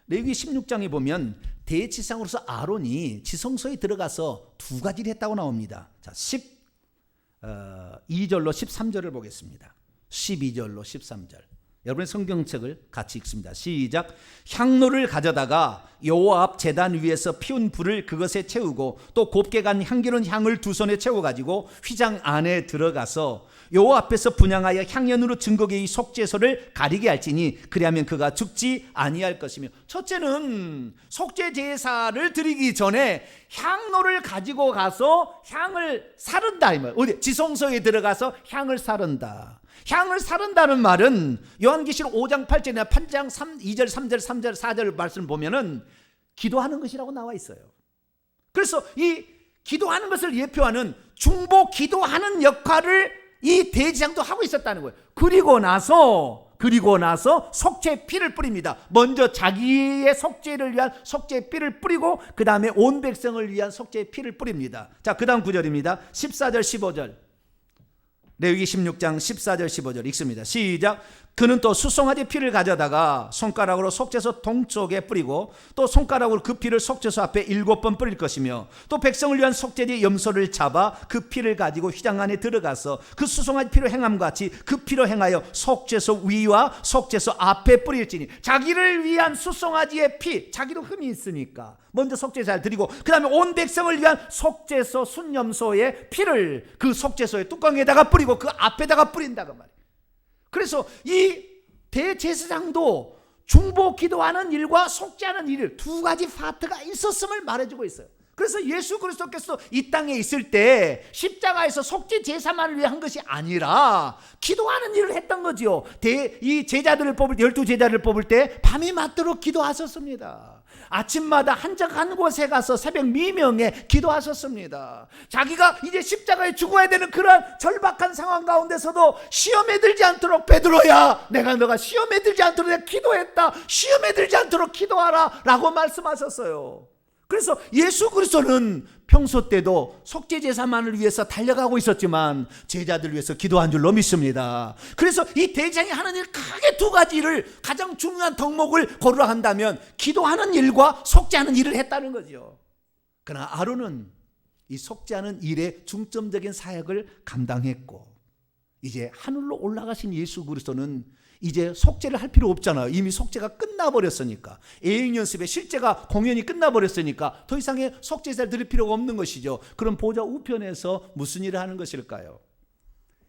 레위기 16장에 보면 대제사장으로서 아론이 지성소에 들어가서 두 가지를 했다고 나옵니다. 자, 12절로 13절을 보겠습니다. 12절로 13절. 여러분의 성경책을 같이 읽습니다. 시작. 향로를 가져다가 여호와 앞 제단 위에서 피운 불을 그것에 채우고 또 곱게 간 향기로운 향을 두 손에 채워 가지고 휘장 안에 들어가서 여호와 앞에서 분향하여 향연으로 증거계의 속죄소를 가리게 할지니 그리하면 그가 죽지 아니할 것이며. 첫째는 속죄 제사를 드리기 전에 향로를 가지고 가서 향을 사른다 이 말. 어디 지성소에 들어가서 향을 사른다. 향을 사른다는 말은 요한계시록 5장 8절이나 8장 2절 3절 3절 4절 말씀을 보면은 기도하는 것이라고 나와 있어요. 그래서 이 기도하는 것을 예표하는 중보 기도하는 역할을 이 대제사장도 하고 있었다는 거예요. 그리고 나서 속죄 피를 뿌립니다. 먼저 자기의 속죄를 위한 속죄 피를 뿌리고 그 다음에 온 백성을 위한 속죄 피를 뿌립니다. 자, 그 다음 구절입니다. 14절 15절. 레위기 16장 14절 15절 읽습니다. 시작. 그는 또 수송아지 피를 가져다가 손가락으로 속죄소 동쪽에 뿌리고 또 손가락으로 그 피를 속죄소 앞에 7번 뿌릴 것이며 또 백성을 위한 속죄제 염소를 잡아 그 피를 가지고 휘장 안에 들어가서 그 수송아지 피로 행함과 같이 그 피로 행하여 속죄소 위와 속죄소 앞에 뿌릴지니. 자기를 위한 수송아지의 피, 자기도 흠이 있으니까 먼저 속죄제를 드리고 그 다음에 온 백성을 위한 속죄소 순염소의 피를 그 속죄소의 뚜껑에다가 뿌리고 그 앞에다가 뿌린다고 말이에요. 그래서 이 대제사장도 중보 기도하는 일과 속죄하는 일 두 가지 파트가 있었음을 말해주고 있어요. 그래서 예수 그리스도께서 이 땅에 있을 때 십자가에서 속죄 제사만을 위해 한 것이 아니라 기도하는 일을 했던 거죠. 이 제자들을 뽑을 때 12제자를 뽑을 때 밤이 맞도록 기도하셨습니다. 아침마다 한적한 곳에 가서 새벽 미명에 기도하셨습니다. 자기가 이제 십자가에 죽어야 되는 그런 절박한 상황 가운데서도 시험에 들지 않도록 베드로야, 내가 너가 시험에 들지 않도록 내가 기도했다. 시험에 들지 않도록 기도하라 라고 말씀하셨어요. 그래서 예수 그리스도는 평소 때도 속죄 제사만을 위해서 달려가고 있었지만 제자들을 위해서 기도한 줄로 믿습니다. 그래서 이 대제사장이 하는 일 크게 두 가지를 가장 중요한 덕목을 고르라 한다면 기도하는 일과 속죄하는 일을 했다는 거죠. 그러나 아론은 이 속죄하는 일의 중점적인 사역을 감당했고 이제 하늘로 올라가신 예수 그리스도는 이제 속죄를 할 필요 없잖아요. 이미 속죄가 끝나버렸으니까. 예행연습의 실제가 공연이 끝나버렸으니까 더 이상의 속죄제를 드릴 필요가 없는 것이죠. 그럼 보좌 우편에서 무슨 일을 하는 것일까요?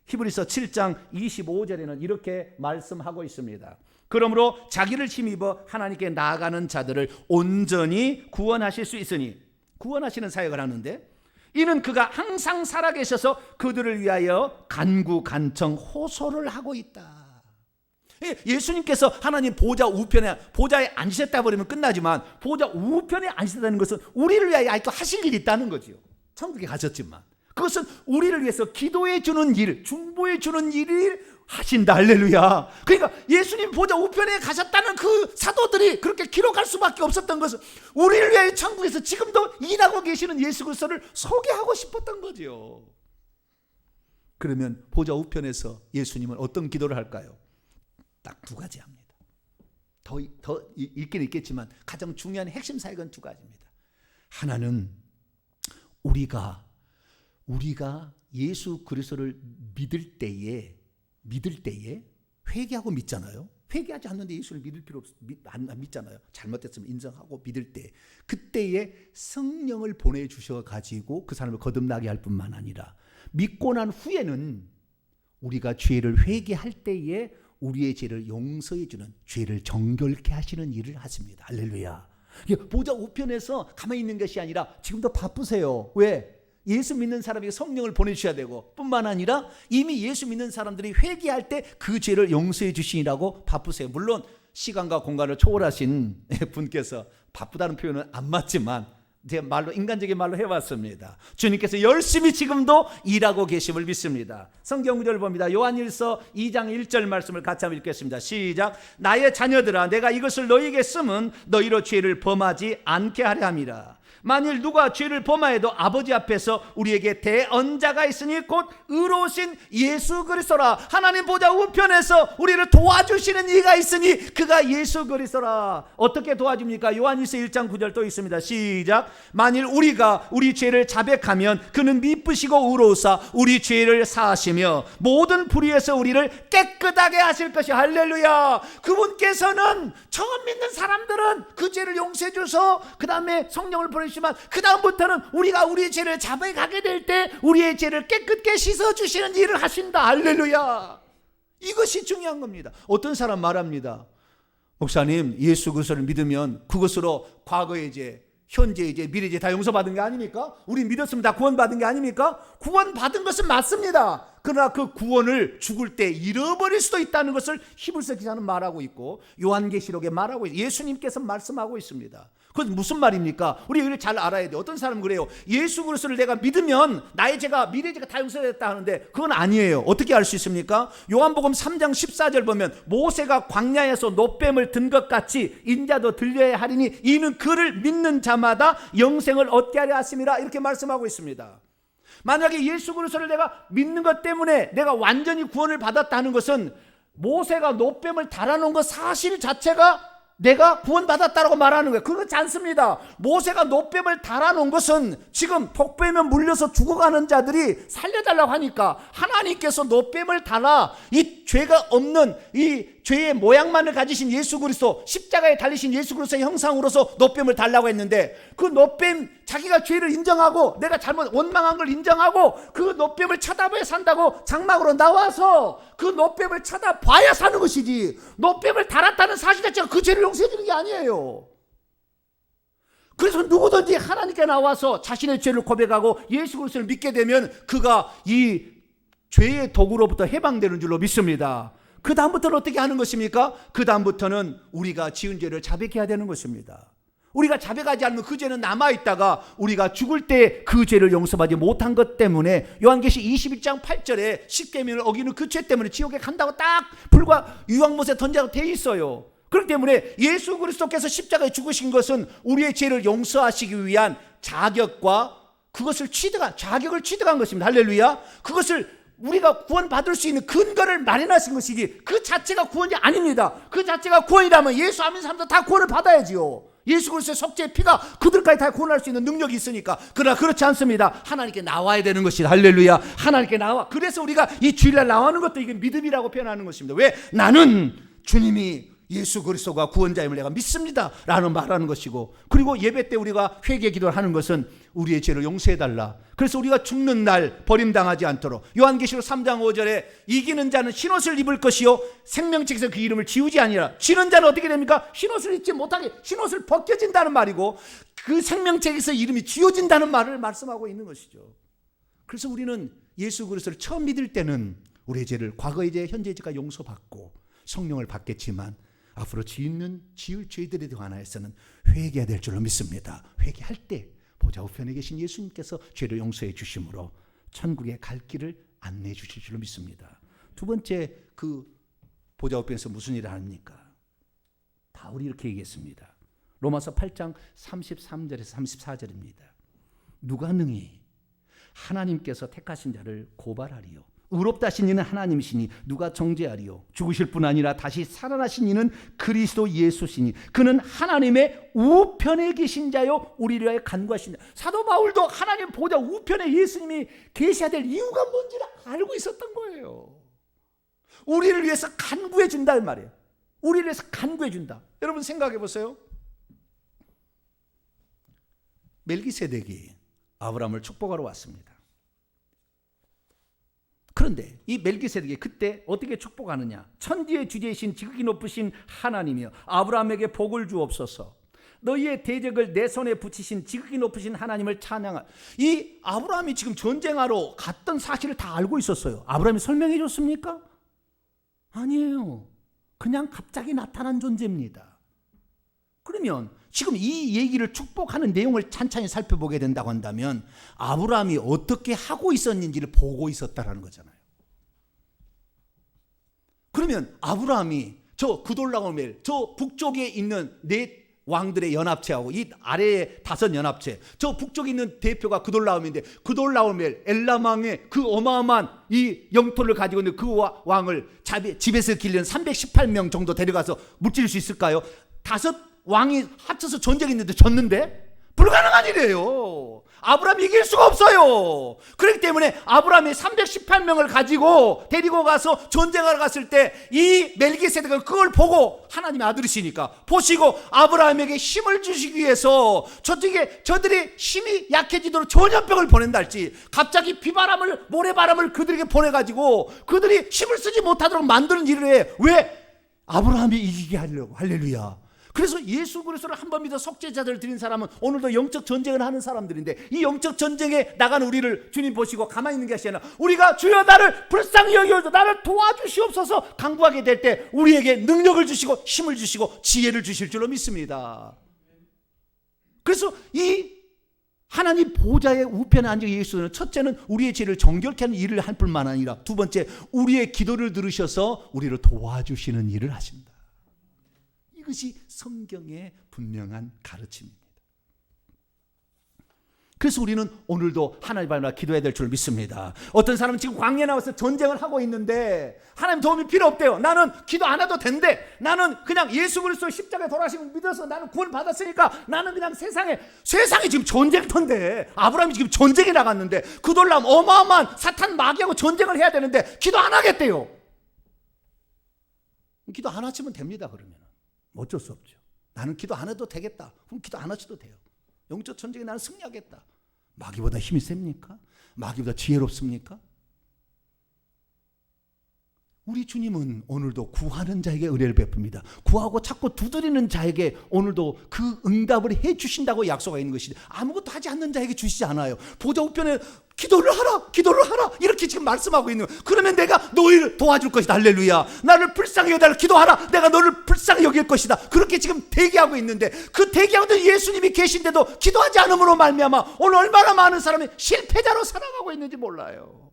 히브리서 7장 25절에는 이렇게 말씀하고 있습니다. 그러므로 자기를 힘입어 하나님께 나아가는 자들을 온전히 구원하실 수 있으니, 구원하시는 사역을 하는데 이는 그가 항상 살아계셔서 그들을 위하여 간구간청 호소를 하고 있다. 예수님께서 하나님 보좌에 앉으셨다 버리면 끝나지만 보좌 우편에 앉으셨다는 것은 우리를 위하여 아직도 하실 일이 있다는 거죠. 천국에 가셨지만 그것은 우리를 위해서 기도해 주는 일, 중보해 주는 일을 하신다. 할렐루야. 그러니까 예수님 보좌 우편에 가셨다는 그 사도들이 그렇게 기록할 수밖에 없었던 것은 우리를 위하여 천국에서 지금도 일하고 계시는 예수 그리스도를 소개하고 싶었던 거죠. 그러면 보좌 우편에서 예수님은 어떤 기도를 할까요? 딱 두 가지 합니다. 더 있긴 있겠지만 가장 중요한 핵심 사역은 두 가지입니다. 하나는 우리가 예수 그리스도를 믿을 때에 회개하고 믿잖아요. 회개하지 않는데 예수를 믿을 필요 안 믿잖아요. 잘못됐으면 인정하고 믿을 때 그때에 성령을 보내주셔 가지고 그 사람을 거듭나게 할 뿐만 아니라 믿고 난 후에는 우리가 죄를 회개할 때에 우리의 죄를 용서해 주는, 죄를 정결케 하시는 일을 하십니다. 할렐루야. 보좌 우편에서 가만히 있는 것이 아니라 지금도 바쁘세요. 왜? 예수 믿는 사람에게 성령을 보내주셔야 되고, 뿐만 아니라 이미 예수 믿는 사람들이 회개할 때 그 죄를 용서해 주시라고 바쁘세요. 물론 시간과 공간을 초월하신 분께서 바쁘다는 표현은 안 맞지만 제 말로, 인간적인 말로 해봤습니다. 주님께서 열심히 지금도 일하고 계심을 믿습니다. 성경 구절을 봅니다. 요한일서 2장 1절 말씀을 같이 한번 읽겠습니다. 시작. 나의 자녀들아, 내가 이것을 너희에게 쓰면 너희로 죄를 범하지 않게 하려 함이라. 만일 누가 죄를 범하여도 아버지 앞에서 우리에게 대언자가 있으니 곧 의로우신 예수 그리스도라. 하나님 보좌 우편에서 우리를 도와주시는 이가 있으니 그가 예수 그리스도라. 어떻게 도와줍니까? 요한일서 1장 9절 또 있습니다. 시작. 만일 우리가 우리 죄를 자백하면 그는 미쁘시고 의로우사 우리 죄를 사하시며 모든 불의에서 우리를 깨끗하게 하실 것이. 할렐루야. 그분께서는 처음 믿는 사람들은 그 죄를 용서해 줘서 그 다음에 성령을 보내 지만 그 다음부터는 우리가 우리의 죄를 자백하게 될 때 우리의 죄를 깨끗게 씻어주시는 일을 하신다. 할렐루야. 이것이 중요한 겁니다. 어떤 사람 말합니다. 목사님, 예수 그리스도를 믿으면 그것으로 과거의 죄, 현재의 죄, 미래의 죄 다 용서받은 게 아닙니까? 우리 믿었으면 다 구원받은 게 아닙니까? 구원받은 것은 맞습니다. 그러나 그 구원을 죽을 때 잃어버릴 수도 있다는 것을 히브리서 기자는 말하고 있고 요한계시록에 말하고 있고 예수님께서 말씀하고 있습니다. 그건 무슨 말입니까? 우리 이걸 잘 알아야 돼요. 어떤 사람은 그래요. 예수 그리스도를 내가 믿으면 나의 죄가, 미래의 죄가 다 용서됐다 하는데 그건 아니에요. 어떻게 알 수 있습니까? 요한복음 3장 14절 보면 모세가 광야에서 놋뱀을 든 것 같이 인자도 들려야 하리니 이는 그를 믿는 자마다 영생을 얻게 하려 하심이라. 이렇게 말씀하고 있습니다. 만약에 예수 그리스도를 내가 믿는 것 때문에 내가 완전히 구원을 받았다는 것은 모세가 놋뱀을 달아놓은 것 사실 자체가 내가 구원받았다라고 말하는 거예요. 그렇지 않습니다. 모세가 놋뱀을 달아놓은 것은 지금 폭뱀에 물려서 죽어가는 자들이 살려달라고 하니까 하나님께서 놋뱀을 달아 이 죄가 없는 이 죄의 모양만을 가지신 예수 그리스도, 십자가에 달리신 예수 그리스도의 형상으로서 놋뱀을 달라고 했는데 그 놋뱀, 자기가 죄를 인정하고 내가 잘못 원망한 걸 인정하고 그 놋뱀을 쳐다봐야 산다고 장막으로 나와서 그 놋뱀을 쳐다봐야 사는 것이지, 놋뱀을 달았다는 사실 자체가 그 죄를 용서해 주는 게 아니에요. 그래서 누구든지 하나님께 나와서 자신의 죄를 고백하고 예수 그리스도를 믿게 되면 그가 이 죄의 도구로부터 해방되는 줄로 믿습니다. 그 다음부터는 어떻게 하는 것입니까? 그 다음부터는 우리가 지은 죄를 자백해야 되는 것입니다. 우리가 자백하지 않으면 그 죄는 남아있다가 우리가 죽을 때 그 죄를 용서받지 못한 것 때문에 요한계시 21장 8절에 십계명을 어기는 그 죄 때문에 지옥에 간다고 딱 불과 유황못에 던져도 돼 있어요. 그렇기 때문에 예수 그리스도께서 십자가에 죽으신 것은 우리의 죄를 용서하시기 위한 자격과 그것을 자격을 취득한 것입니다. 할렐루야. 그것을 우리가 구원받을 수 있는 근거를 마련하신 것이지 그 자체가 구원이 아닙니다. 그 자체가 구원이라면 예수 안 믿는 사람도 다 구원을 받아야지요. 예수 그리스도의 속죄의 피가 그들까지 다 구원할 수 있는 능력이 있으니까. 그러나 그렇지 않습니다. 하나님께 나와야 되는 것이다. 할렐루야. 하나님께 나와. 그래서 우리가 이 주일날 나오는 것도 이게 믿음이라고 표현하는 것입니다. 왜? 나는 주님이 예수 그리스도가 구원자임을 내가 믿습니다 라는 말하는 것이고, 그리고 예배 때 우리가 회개 기도를 하는 것은 우리의 죄를 용서해달라. 그래서 우리가 죽는 날 버림당하지 않도록 요한계시록 3장 5절에 이기는 자는 흰옷을 입을 것이요 생명책에서 그 이름을 지우지 아니라. 지는 자는 어떻게 됩니까? 흰옷을 입지 못하게 흰옷을 벗겨진다는 말이고 그 생명책에서 이름이 지워진다는 말을 말씀하고 있는 것이죠. 그래서 우리는 예수 그리스도를 처음 믿을 때는 우리의 죄를, 과거의 죄, 현재의 죄가 용서받고 성령을 받겠지만 앞으로 지을 죄들에 관하여서는 회개해야 될 줄로 믿습니다. 회개할 때 보좌 우편에 계신 예수님께서 죄를 용서해 주심으로 천국에 갈 길을 안내해 주실 줄로 믿습니다. 두 번째, 그 보좌 우편에서 무슨 일을 합니까? 바울이 이렇게 얘기했습니다. 로마서 8장 33절에서 34절입니다. 누가 능히 하나님께서 택하신 자를 고발하리요? 의롭다 하신 이는 하나님이시니 누가 정죄하리요? 죽으실 뿐 아니라 다시 살아나신 이는 그리스도 예수시니 그는 하나님의 우편에 계신 자요 우리를 위하여 간구하신 자. 사도 바울도 하나님 보좌 우편에 예수님이 계셔야 될 이유가 뭔지를 알고 있었던 거예요. 우리를 위해서 간구해 준다는 말이에요. 우리를 위해서 간구해 준다. 여러분 생각해 보세요. 멜기세덱이 아브라함을 축복하러 왔습니다. 그런데 이 멜기세덱이 그때 어떻게 축복하느냐? 천지의 주제이신 지극히 높으신 하나님이여 아브라함에게 복을 주옵소서. 너희의 대적을 내 손에 붙이신 지극히 높으신 하나님을 찬양하. 이 아브라함이 지금 전쟁하러 갔던 사실을 다 알고 있었어요. 아브라함이 설명해 줬습니까? 아니에요. 그냥 갑자기 나타난 존재입니다. 그러면 지금 이 얘기를 축복하는 내용을 찬찬히 살펴보게 된다고 한다면 아브라함이 어떻게 하고 있었는지를 보고 있었다라는 거잖아요. 그러면 아브라함이 저 그돌라오멜, 저 북쪽에 있는 네 왕들의 연합체하고 이 아래에 5 연합체, 저 북쪽에 있는 대표가 그돌라오멜인데 그돌라오멜 엘람왕의 그 어마어마한 이 영토를 가지고 있는 그 왕을 집에서 길른 318명 정도 데려가서 무찔 수 있을까요? 5 왕이 합쳐서 전쟁했는데 졌는데? 불가능한 일이에요. 아브라함이 이길 수가 없어요. 그렇기 때문에 아브라함이 318명을 가지고 데리고 가서 전쟁하러 갔을 때 이 멜기세덱은 그걸 보고 하나님의 아들이시니까 보시고 아브라함에게 힘을 주시기 위해서 저들이 힘이 약해지도록 전염병을 보낸다 할지 갑자기 비바람을 모래바람을 그들에게 보내가지고 그들이 힘을 쓰지 못하도록 만드는 일을 해. 왜? 아브라함이 이기게 하려고. 할렐루야. 그래서 예수 그리스도를 한 번 믿어 속죄자들 드린 사람은 오늘도 영적 전쟁을 하는 사람들인데 이 영적 전쟁에 나가는 우리를 주님 보시고 가만히 있는 게 아니라 우리가 주여 나를 불쌍히 여겨줘 나를 도와주시옵소서 간구하게 될 때 우리에게 능력을 주시고 힘을 주시고 지혜를 주실 줄로 믿습니다. 그래서 이 하나님 보좌의 우편에 앉아 예수는 첫째는 우리의 죄를 정결케 하는 일을 할 뿐만 아니라 두 번째 우리의 기도를 들으셔서 우리를 도와주시는 일을 하십니다. 이것이 성경의 분명한 가르침입니다. 그래서 우리는 오늘도 하나님 앞에 기도해야 될 줄 믿습니다. 어떤 사람은 지금 광야에 나와서 전쟁을 하고 있는데 하나님 도움이 필요 없대요. 나는 기도 안 해도 된대. 나는 그냥 예수 그리스도 십자가에 돌아가심을 믿어서 나는 구원 받았으니까 나는 그냥 세상에 지금 전쟁터인데 아브라함이 지금 전쟁에 나갔는데 그돌람 어마어마한 사탄 마귀하고 전쟁을 해야 되는데 기도 안 하겠대요. 기도 안 하시면 됩니다. 그러면 어쩔 수 없죠. 나는 기도 안 해도 되겠다. 그럼 기도 안 하셔도 돼요. 영적 전쟁에 나는 승리하겠다. 마귀보다 힘이 셉니까? 마귀보다 지혜롭습니까? 우리 주님은 오늘도 구하는 자에게 은혜를 베풉니다. 구하고 찾고 두드리는 자에게 오늘도 그 응답을 해 주신다고 약속하고 있는 것이지 아무것도 하지 않는 자에게 주시지 않아요. 보좌 우편에 기도를 하라 이렇게 지금 말씀하고 있는 거예요. 그러면 내가 너희를 도와줄 것이다. 할렐루야. 나를 불쌍히 여겨달라. 기도하라. 내가 너를 불쌍히 여길 것이다. 그렇게 지금 대기하고 있는데 그 대기하고 있는 예수님이 계신데도 기도하지 않음으로 말미암아 오늘 얼마나 많은 사람이 실패자로 살아가고 있는지 몰라요.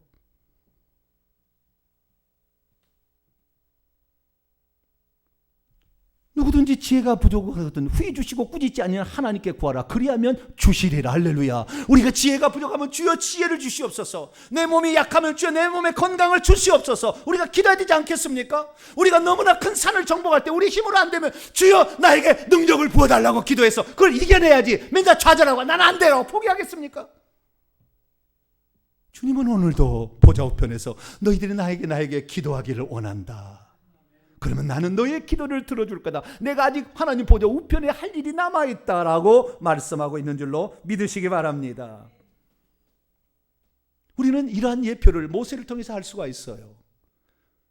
누구든지 지혜가 부족하거든 후히 주시고 꾸짖지 아니하는 하나님께 구하라. 그리하면 주시리라. 할렐루야. 우리가 지혜가 부족하면 주여 지혜를 주시옵소서. 내 몸이 약하면 주여 내 몸의 건강을 주시옵소서. 우리가 기도해야 되지 않겠습니까? 우리가 너무나 큰 산을 정복할 때 우리 힘으로 안 되면 주여 나에게 능력을 부어달라고 기도해서 그걸 이겨내야지. 맨날 좌절하고 나는 안 돼라고 포기하겠습니까? 주님은 오늘도 보좌 우편에서 너희들이 나에게 기도하기를 원한다. 그러면 나는 너의 기도를 들어줄 거다. 내가 아직 하나님 보좌 우편에 할 일이 남아있다라고 말씀하고 있는 줄로 믿으시기 바랍니다. 우리는 이러한 예표를 모세를 통해서 할 수가 있어요.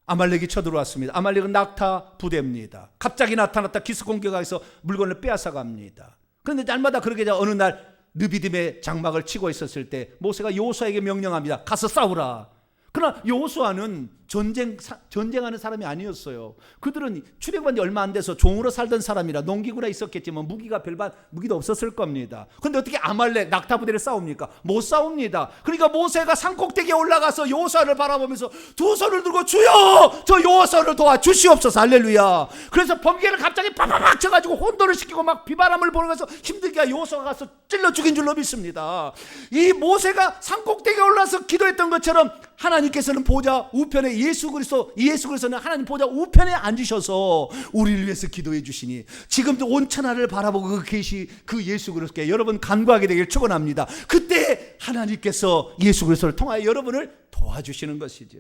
아말렉이 쳐들어왔습니다. 아말렉은 낙타 부대입니다. 갑자기 나타났다 기습공격해서 물건을 빼앗아 갑니다. 그런데 날마다 그렇게 어느 날 느비딤의 장막을 치고 있었을 때 모세가 여호수아에게 명령합니다. 가서 싸우라. 그러나 여호수아는 전쟁하는 사람이 아니었어요. 그들은 출애굽한 지 얼마 안 돼서 종으로 살던 사람이라 농기구나 있었겠지만 무기가 별반 무기도 없었을 겁니다. 그런데 어떻게 아말렉 낙타 부대를 싸웁니까? 못 싸웁니다. 그러니까 모세가 산꼭대기에 올라가서 여호수아를 바라보면서 두 손을 들고 주여 저 여호수아를 도와주시옵소서. 할렐루야. 그래서 번개를 갑자기 팍팍 쳐가지고 혼돈을 시키고 막 비바람을 보내면서 힘들게 여호수아가 가서 찔러 죽인 줄로 믿습니다. 이 모세가 산꼭대기에 올라서 기도했던 것처럼 하나님께서는 보좌 우편에 예수 그리스도는 하나님 보좌 우편에 앉으셔서 우리를 위해서 기도해 주시니 지금도 온 천하를 바라보고 그 예수 그리스도께 여러분 간구하게 되길 축원합니다. 그때 하나님께서 예수 그리스도를 통하여 여러분을 도와주시는 것이죠.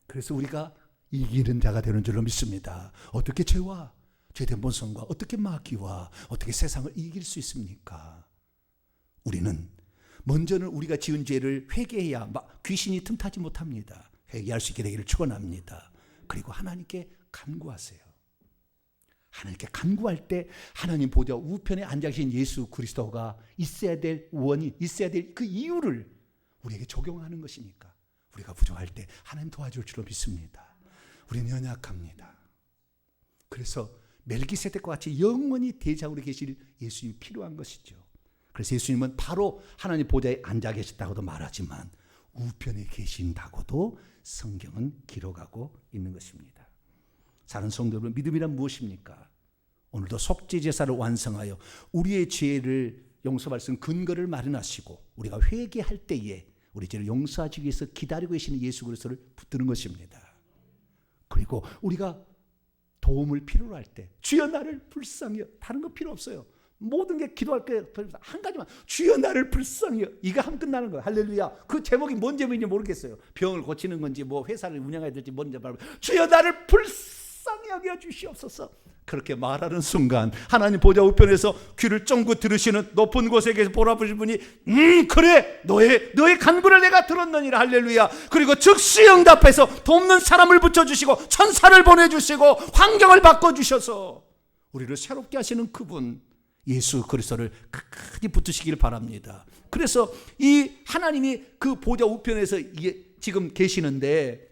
그래서 우리가 이기는 자가 되는 줄로 믿습니다. 어떻게 죄와 죄된 본성과 어떻게 마귀와 어떻게 세상을 이길 수 있습니까? 우리는 먼저는 우리가 지은 죄를 회개해야 귀신이 틈타지 못합니다. 회개할 수 있게 되기를 축원합니다. 그리고 하나님께 간구하세요. 하나님께 간구할 때 하나님 보좌 우편에 앉아 계신 예수 그리스도가 있어야 될 원인, 있어야 될 그 이유를 우리에게 적용하는 것이니까 우리가 부족할 때 하나님 도와줄 줄로 믿습니다. 우리는 연약합니다. 그래서 멜기세덱과 같이 영원히 대장으로 계실 예수님이 필요한 것이죠. 그래서 예수님은 바로 하나님 보좌에 앉아 계셨다고도 말하지만 우편에 계신다고도 성경은 기록하고 있는 것입니다. 사랑하는 성도 여러분, 믿음이란 무엇입니까? 오늘도 속죄 제사를 완성하여 우리의 죄를 용서할 수 있는 근거를 마련하시고 우리가 회개할 때에 우리 죄를 용서하기 위해서 기다리고 계시는 예수 그리스도를 붙드는 것입니다. 그리고 우리가 도움을 필요로 할 때 주여 나를 불쌍히 여겨. 다른 거 필요 없어요. 모든 게 기도할 때 한 가지만, 주여 나를 불쌍히 여겨. 이거 하면 끝나는 거예요. 할렐루야. 그 제목이 뭔 제목인지 모르겠어요. 병을 고치는 건지 뭐 회사를 운영해야 될지 뭔지 모르겠어요. 주여 나를 불쌍히 여겨 주시옵소서. 그렇게 말하는 순간 하나님 보좌 우편에서 귀를 쫑긋 들으시는 높은 곳에 계서 보라보신 분이 그래 너의 간구를 내가 들었느니라. 할렐루야. 그리고 즉시 응답해서 돕는 사람을 붙여주시고 천사를 보내주시고 환경을 바꿔주셔서 우리를 새롭게 하시는 그분 예수 그리스도를 끝까지 붙드시기를 바랍니다. 그래서 이 하나님이 그 보좌 우편에서 지금 계시는데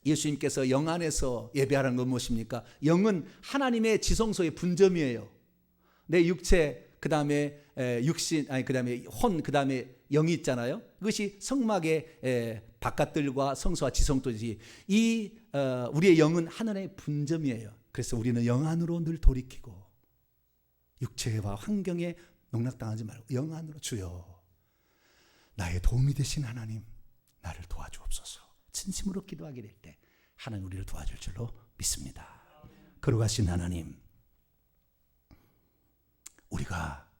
예수님께서 영 안에서 예배하라는 건 무엇입니까? 영은 하나님의 지성소의 분점이에요. 내 육체, 그 다음에 육신, 그 다음에 혼, 그 다음에 영이 있잖아요. 그것이 성막의 바깥들과 성소와 지성소지. 우리의 영은 하나님의 분점이에요. 그래서 우리는 영 안으로 늘 돌이키고 육체와 환경에 농락당하지 말고 영 안으로, 주여 나의 도움이 되신 하나님 나를 도와주옵소서. 진심으로 기도하게 될 때 하나님 우리를 도와줄 줄로 믿습니다. 거룩하신 하나님, 우리가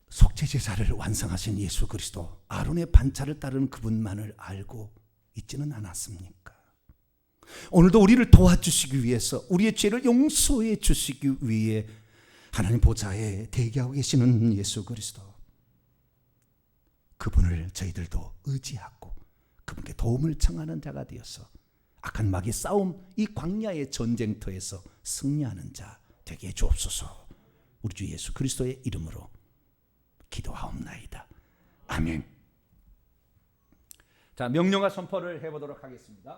속죄제사를 완성하신 예수 그리스도, 아론의 반차를 따르는 그분만을 알고 있지는 않았습니까? 오늘도 우리를 도와주시기 위해서, 우리의 죄를 용서해 주시기 위해 하나님 보좌에 대기하고 계시는 예수 그리스도, 그분을 저희들도 의지하고 그분께 도움을 청하는 자가 되어서 악한 마귀의 싸움, 이 광야의 전쟁터에서 승리하는 자 되게 주옵소서. 우리 주 예수 그리스도의 이름으로 기도하옵나이다. 아멘. 자, 명령과 선포를 해보도록 하겠습니다.